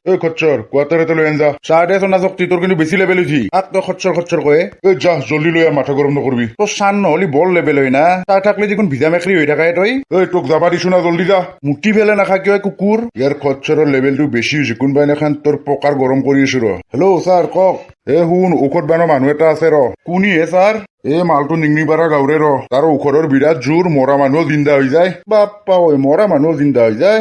এই খচ্চর কোয়ার্টারে লৈ আন যা চাহ দে চনা শক্তি তোর কিন্তু বেশি লেভেল হয়েছি আর তো খচ্চর কয়ে এই যা জলদি লৈ মাথা গরম নকরবি তোর সান নহলি বল লেভেল হয় না চাহ থাকলে দেখুন ভিজা মেখরি হয়ে থাকায় তই এই তোক যাবা দিছো না জলদি যা মুটি ফেলে নাখা কিয় কুকুর ইয়ার খচ্চরের লেভেলটো বেশি হয়েছে কোনবাই এখন তোর পকার গরম কৰি আছো ৰ হেল্ল' স্যাৰ কক শুন ঔষধ বানো মানুহ এটা আছে ৰ কোনি হে ছাৰ মালটো নিংনিপাৰা গাঁৱৰে ৰ তাৰ ঔষধৰ বিৰাট জোৰ মৰা মানুহ জিন্দা হৈ যায় বাপ্পা ঐ মৰা মানুহ জিন্দা হৈ যায়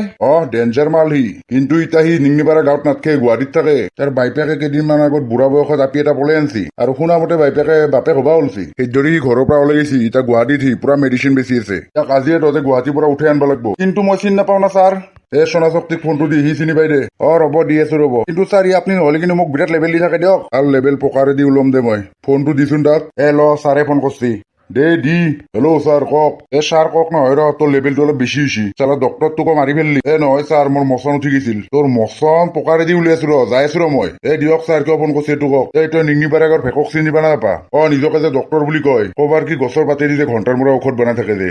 ডেঞ্জাৰ মাল সি কিন্তু ইতা সি নিংনিপাৰা গাঁৱত নাথাকে গুৱাহাটীত থাকে তাৰ বাইপেকে কেইদিনমান আগত বুঢ়া বয়সত আপি এটা পলাই আনছি আৰু শুনা মতে বাইপেকে বাপেক হবা ওলছি সেইদৰে সি ঘৰৰ পৰা ওলাই গৈছি এতিয়া গুৱাহাটীত সি পুৰা মেডিচিন বেচি আছে তাক আজিয়ে তহঁতে গুৱাহাটীৰ পৰা উঠাই আনব লাগিব কিন্তু মই চিনি নাপাওঁ না ছাৰ সোনা শক্তিক ফোনটো দি সি চিনি পাই দে ৰ'ব দি আছো ৰ'ব কিন্তু ছাৰ ই আপুনি নহলে কিন্তু মোক বিৰাট লেভেল দি থাকে দিয়ক আৰু লেভেল পকাৰে দি ওলম দে মই ফোনটো দিছোন তাক ল ছাৰে ফোন কৰছি দে দি হেল্ল' ছাৰ কক ছাৰ কক নহয় ৰ তোৰ লেভেলটো অলপ বেছি হৈছে চালা ডক্টৰ তোক মাৰি ফেললি নহয় ছাৰ মোৰ মচন উঠি গৈছিল তোৰ মচন পকাৰে দি উলিয়াইছো ৰ যাই আছো ৰ মই দিয়ক ছাৰ কিয় ফোন কৰছে এইটো কক তই নিংনিপাৰা আগৰ ভেকক চিনি পা নাপা নিজকে যে ডক্টৰ বুলি কয় কবাৰ কি গছৰ পাতেদি যে ঘণ্টাৰ মূৰা ঔষধ বনাই থাকে যে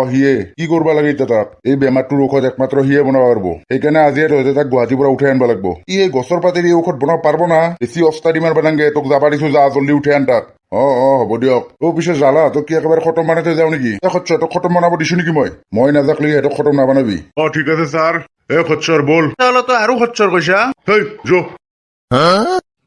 সিয়ে কি কৰবা লাগে এতিয়া তাক এই বেমাৰটোৰ ঔষধ একমাত্ৰ সিয়ে বনাব পাৰিব সেইকাৰণে আজিয়ে তহঁতে তাক গুৱাহাটীৰ পৰা উঠাই আনব লাগিব এই গছৰ পাতেদি ঔষধ বনাব পাৰব না বেছি অস্তাদি মাৰবা নাংগে তোক যাবা দিছো যা জল্দি উঠাই আন তাক হ'ব দিয়ক পিছে জালা তোক কি একেবাৰে খতম বনাই থৈ যাওঁ নেকি তোক খতম বনাব দিছো নেকি মই নাজাকলি সিহঁতক খতম নাবনাবি ঠিক আছে ছাৰ খচ্চৰ বল তই আৰু খচ্চৰ কৈছা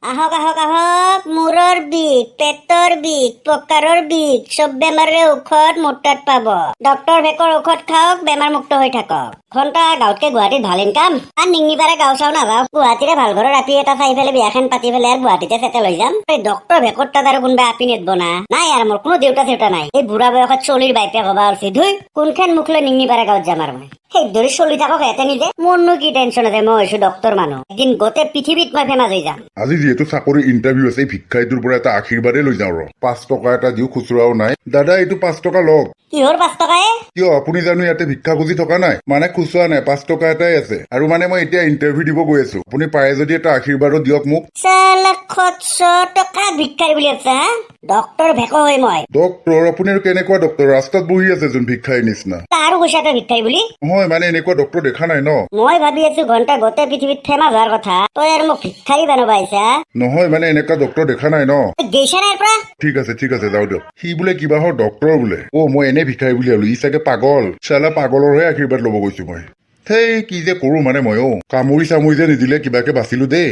আহক আহক আহক মূৰৰ বিষ পেটৰ বিষ পকাৰৰ বিষ চব বেমাৰৰে ঔষধ মোৰ তাত পাব ডক্টৰ ভেকৰ ঔষধ খাওক বেমাৰ মুক্ত হৈ থাকক ঘণ্টা গাঁৱতকে গুৱাহাটীত ভাল ইনকাম আৰু নিংনিপাৰা গাঁও চাও নাযাওঁ গুৱাহাটীৰে ভাল ঘৰৰ ৰাতি এটা চাই ফেলে বিয়াখন পাতি ফেলে আৰু গুৱাহাটীতে চেটেল হৈ যাম ডক্টৰ ভেকৰ তাত আৰু কোনোবা আপি নেদব না নাই আৰু মোৰ কোনো দেউতা চেউতা নাই এই বুঢ়া বয়সত চলিৰ বাইপেক হবা ওলছি ধুই কোনখন মুখ লৈ নিংনিপাৰা গাঁৱত যাম আৰু মই সেই দৰে চলি থাকক সিহঁতে নিজে মোৰনো কি টেনচন আছে মই হৈছো ডক্টৰ মানুহ এদিন গোটেই পৃথিৱীত মই ফেমাছ হৈ যাম আজি যিহেতু চাকৰি ইণ্টাৰভিউ আছে ভিক্ষাৰীটোৰ পৰা এটা আশীৰ্বাদে লৈ যাওঁ ৰ 5 টকা এটা দিও খুচুৰাও নাই দাদা এইটো 5 টকা লওক কিহৰ 5 টকায়ে কিয় আপুনি জানো ইয়াতে ভিক্ষা খুজি থকা নাই মানে খুচুৰা নাই 5 টকা এটাই আছে আৰু মানে মই এতিয়া ইণ্টাৰভিউ দিব গৈ আছো আপুনি পাৰে যদি এটা আশীৰ্বাদো দিয়ক মোক চালা খচ্চ টকা ভিক্ষাৰী বুলি আছে হা ডক্টৰ ভেকো হয় মই ডক্টৰ আপুনি আৰু কেনেকুৱা ডক্টৰ ৰাস্তাত বহি আছে যোন ভিক্ষাৰীৰ নিচিনা তাৰো কৈছা তই ভিক্ষাৰী বুলি নহয় মানে এনেকুৱা ডক্টৰ দেখা নাই ন মই ভাবি আছো ঘণ্টা গোটেই পৃথিৱীত ফেমাছ হোৱাৰ কথা তই আৰু মোক ভিক্ষাৰী বানাব আহিছা নহয় মানে এনেকুৱা ডক্টৰ দেখা নাই ন গৈছা নাই পৰা ঠিক আছে যাওঁ দিয়ক সি বোলে কিবা ডক্টৰ বোলে মই এনে ভিক্ষাৰী বুলি ভাবিলো ই চাগে পাগল চালা পাগলৰহে আশীৰ্বাদ ল'ব গৈছো মই সেই কি যে কৰো মানে ময়ো কামুৰি চামুৰি যে নিদিলে কিবাকে বাচিলো দেই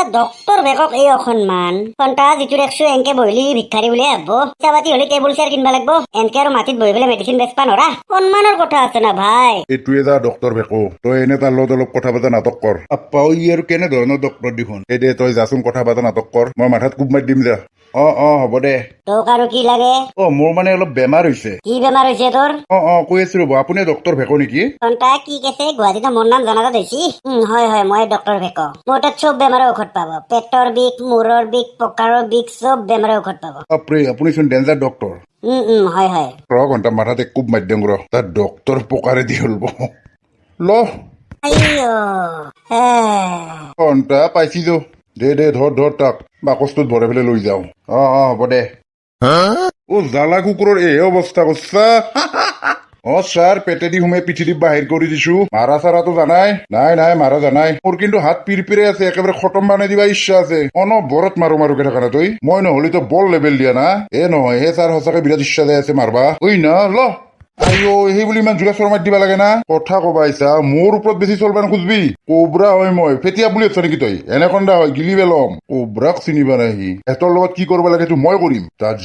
ডক্টৰ ভেকক এই অসন্মান ঘণ্টা যিটো দেখছো এনকে বহিলি ভিক্ষাৰী বুলি ভাবব চাবাতি হলে টেবুল চেয়াৰ কিনবা লাগব এনকে আৰু মাটিত বহি পেলাই মেডিচিন বেচবা নৰা সন্মানৰ কথা আছে না ভাই এইটোৱে যা ডক্টৰ ভেকো তই এনে তাৰ লগত অলপ কথা পতা নাটক কৰ আপ্পা ই আৰু কেনে ধৰণৰ ডক্টৰ দেখোন দে তই যাচোন কথা পতা নাটক কৰ মই মাথাত কোব মাৰি দিম যা হ'ব দে তোক আৰু কি লাগে মোৰ মানে অলপ বেমাৰ হৈছে কি বেমাৰ হৈছে তোৰ কৈ আছো ৰ'ব আপুনি ডক্টৰ ভেকো নেকি ঘণ্টা কি কেছে গুৱাহাটীত মোৰ নাম জনাজাত হৈছে হয় মই ডক্টৰ ভেকো মোৰ তাত চব বেমাৰৰ ঔষধ পাব পেটৰ বিষ মূৰৰ বিষ পকাৰৰ বিষ চব বেমাৰৰ ঔষধ পাব বাপৰে আপুনি চোন ডেঞ্জাৰ ডক্টৰ হয় ৰ ঘণ্টা মাথাত এক কোব মাৰি দিম ৰ তাত ডক্টৰ পকাৰে দি হলব ল ঘণ্টা পাইছি যো দে ধৰ তাক বাকচটোত ভৰাই পেলাই লৈ যাওঁ হ'ব দে জালা কুকুৰৰ এই অৱস্থা কৰছা ছাৰ পেটেদি সোমাই পিঠিদি বাহিৰ কৰি দিছো মাৰা চাৰাটো জানাই নাই মাৰা জানাই মোৰ কিন্তু হাত পিৰপিৰে আছে একেবাৰে খতম বানাই দিবা ইচ্ছা আছে বৰত মাৰোকে থকা না তই মই নহলে তো বল লেভেল দিয়া না নহয় ছাৰ সঁচাকে বিৰাট ইচ্ছা যাই আছে মাৰবা না ল সেই বুলি ইমান জোৰা চৰ মাৰি দিবা লাগে না কথা কবা আহিছা মোৰ ওপৰত বেছি চলবা নোখোজবি কোবৰা হয় মই ফেটিয়া বুলি আছ নেকি তই এনেকন্দা হয় গিলি পেলম কোবৰাক চিনিবা নাই সি এহঁতৰ লগত কি কৰিব লাগে মই কৰিম তাত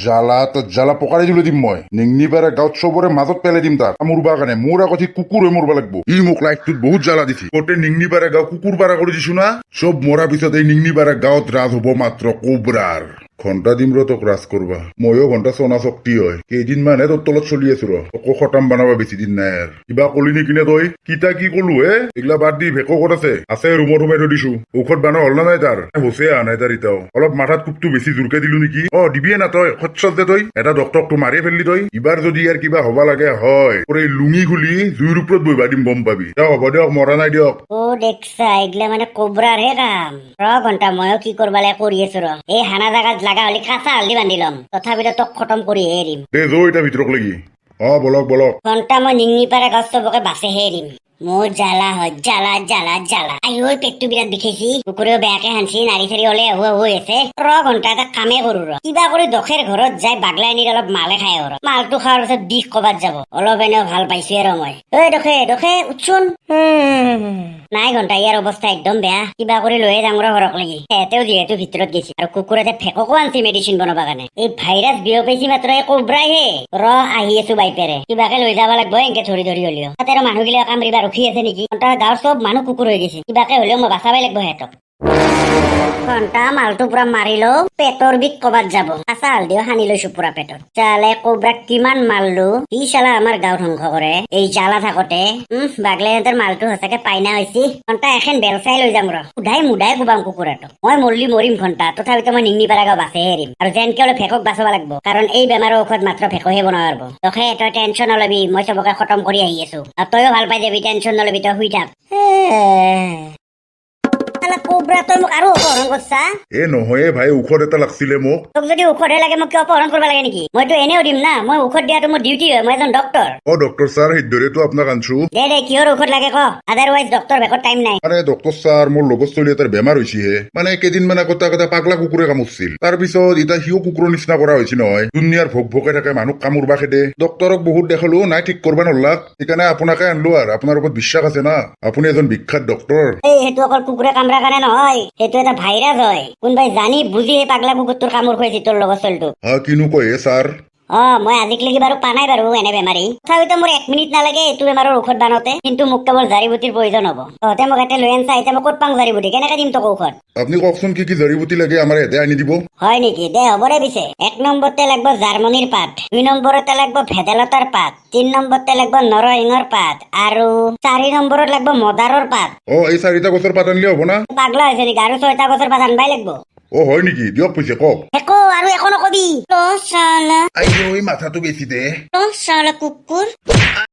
জ্বালা পকাৰি দিলে দিম মই নিংনিপাৰা গাঁৱত চবৰে মাজত পেলাই দিম তাক মৰবা কাৰণে মোৰ আগত সি কুকুৰ হৈ মৰবা লাগব ই মোক লাইফটোত বহুত জ্বালা দিছি গোটেই নিংনিপাৰা গাঁও কুকুৰ পাৰা কৰি দিছো না চব মৰাৰ পিছত এই নিংনিপাৰা গাঁৱত ৰাজ হব মাত্ৰ কোবৰাৰ ঘণ্টা দিম ৰ তোক ৰাজ কৰবা ময়ো ঘণ্টা চনা শক্তি হয় কেইদিনমানহে তোৰ তলত চলি আছো ৰ তোকো খতম বনাবা বেছি দিন নাই আৰু কিবা কলি নেকি নে তই কিতা কি কলো এইগিলা বাদ দি ভেকো ক'ত আছে ৰুমত সোমাই থৈ দিছো ঔষধ বানা হল না নাই তাৰ হৈছে অহা নাই তাৰ এতিয়াও অলপ মাথাত কোবটো বেছি জোৰকে দিলো নেকি দিবিয়ে না তই সচ্চত যে তই এটা ডক্টৰক তো মাৰিয়ে ফেললি তই ইবাৰ যদি ইয়াৰ কিবা হবা লাগে হয় তোৰ এই লুঙি খুলি জুইৰ ওপৰত বহিবা দিম গম পাবি হ'ব দিয়ক মৰা নাই দিয়ক দেখছা এইগিলা মানে কোবৰাৰ হে কাম ঘণ্টা ময়ো কি কৰবা লাগে কৰি আছো ৰ এই হানা জাগাত লাগা হলে কাঁচা হালদি বান্ধি ল'ম তথাপিতো তোক খতম কৰি এৰিম দে যো এতিয়া ভিতৰক লাগি বলক ঘণ্টা মই নিংনিপাৰা গাঁৱত চবকে বাচেহে এৰিম মোৰ জ্বালা হয় জ্বালা জ্বালা জ্বালা আই ঐ পেটটো বিৰাট বিষাইছি কুকুৰেও বেয়াকে হানছি নাৰী চাৰি হলে হৈ আছে ঘণ্টা এটা কামে কৰো কিবা কৰি দখেৰ ঘৰত যাই বাগলাই আনিৰ অলপ মালে খাই মালটো খোৱাৰ পিছত বিষ কবাত যাব অলপ এনেও ভাল পাইছো আৰু মই ঐ দখে উঠছোন নাই ঘণ্টা ইয়াৰ অৱস্থা একদম বেয়া কিবা কৰি লৈয়ে যাম ঘৰক লাগি সিহঁতেও যিহেতু ভিতৰত গৈছে আৰু কুকুৰতে ফেককো আনছি মেডিচিন বনাব কাৰণে এই ভাইৰাছ বিয়পাইছি মাত্ৰ এই কোব্ৰাই হে আহি আছো বাইপেৰে কিবাকে লৈ যাব লাগব এনেকে ধৰি হলেও তাতে আৰু মানুহগিলা কামৰিবা ৰখি আছে নেকি গাঁৱৰ চব মানুহ কুকুৰ হৈ গৈছে কিবাকে হলেও মই বাচাবই লাগব সিহঁতক ঘণ্টা মালটো পুৰা মাৰিলো পেটৰ বিষ কবাত যাব আচা হালদিও সানি লৈছো পুৰা পেটত চালে কোব্ৰাক কিমান মাৰলো ই চালা আমাৰ গাঁও ধ্বংস কৰে এই জ্বালা থাকোতে বাগলাইহঁতৰ মালটো সঁচাকে পাইনা হৈছি ঘণ্টা এখন বেল চাই লৈ যাম উধাই মুধাই কোবাম কুকুৰাটো মই মৰলি মৰিম ঘণ্টা তথাপিতো মই নিংনি পাৰা গাঁও বাচে এৰিম আৰু যেনকে হলে ফেকক বাচাব লাগব কাৰণ এই বেমাৰৰ ঔষধ মাত্ৰ ফেকহে বনাব পাৰিব তখে তই টেনচন নলবি মই চবকে খতম কৰি আহি আছো আৰু তইও ভাল পাই যাবি টেনচন নলবি তই শুই থাক কোব্ৰা তই মোক আৰু অপহৰণ কৰছা এ নহয় ভাই ঔষধ এটা লাগছিলে মোক তোক যদি ঔষধে লাগে মোক কিয় অপহৰণ কৰিব লাগে নেকি মইতো এনেও দিম না মই ঔষধ দিয়াটো মোৰ ডিউটি হয় মই এজন ডক্টৰ ডক্টৰ ছাৰ সেইদৰেতো আপোনাক আনছো দে কিহৰ ঔষধ লাগে ক আদাৰৱাইজ ডক্টৰ বেকত টাইম নাই আৰে ডক্টৰ ছাৰ মোৰ লগত চলি এটাৰ বেমাৰ হৈছিহে মানে কেইদিনমান আগতে এটা পাগলা কুকুৰে কামুৰছিল তাৰপিছত এতিয়া সিও কুকুৰৰ নিচিনা কৰা হৈছে নহয় দুনিয়াৰ ভোক ভোকে থাকে মানুহ কামুৰবা খেদে ডক্টৰক বহুত দেখালো নাই ঠিক কৰবা নলাক সেইকাৰণে আপোনাকে আনলো আৰু আপোনাৰ ওপৰত বিশ্বাস আছে না আপুনি এজন বিখ্যাত ডক্টৰ সেইটো অকল কুকুৰে কামৰাৰ কাৰণে নহয় সেইটো এটা ভাইৰাছ হয় কোনোবাই জানি বুজি সেই পাগলা কুকুৰটোৰ কামোৰ খুৱাইছি তোৰ লগত চলটো কিনো কয় ছাৰ মই আজিলৈকে বাৰু পা নাই বাৰু এনে বেমাৰী তথাপিতো মোৰ 1 মিনিট নালাগে এইটো বেমাৰৰ ঔষধ বানতে কিন্তু মোক কেৱল জাৰিবুটিৰ প্ৰয়োজন হ'ব তহঁতে মোক এটা লৈ আনছা এতিয়া মই ক'ত পাম জাৰিবুটি কেনেকে দিম তোক ঔষধ আপুনি কওকচোন কি জাৰিবুটি লাগে আমাৰ ইয়াতে আনি দিব হয় নেকি দে হ'ব দে পিছে 1 নম্বৰতে লাগব জাৰ্মনীৰ পাত 2 নম্বৰতে লাগব ভেদাইলতাৰ পাত 3 নম্বৰতে লাগব নৰসিংহৰ পাত আৰু 4 নম্বৰত লাগব মদাৰৰ পাত এই 4টা গছৰ পাত আনিলে হ'ব না পাগলা হৈছে নেকি আৰু 6টা গছৰ পাত আনবাই লাগব হয় নেকি দিয়ক পিছে কওক একো আৰু একো নকবি শালা মাথাটো বেছি দে শালা কুকুৰ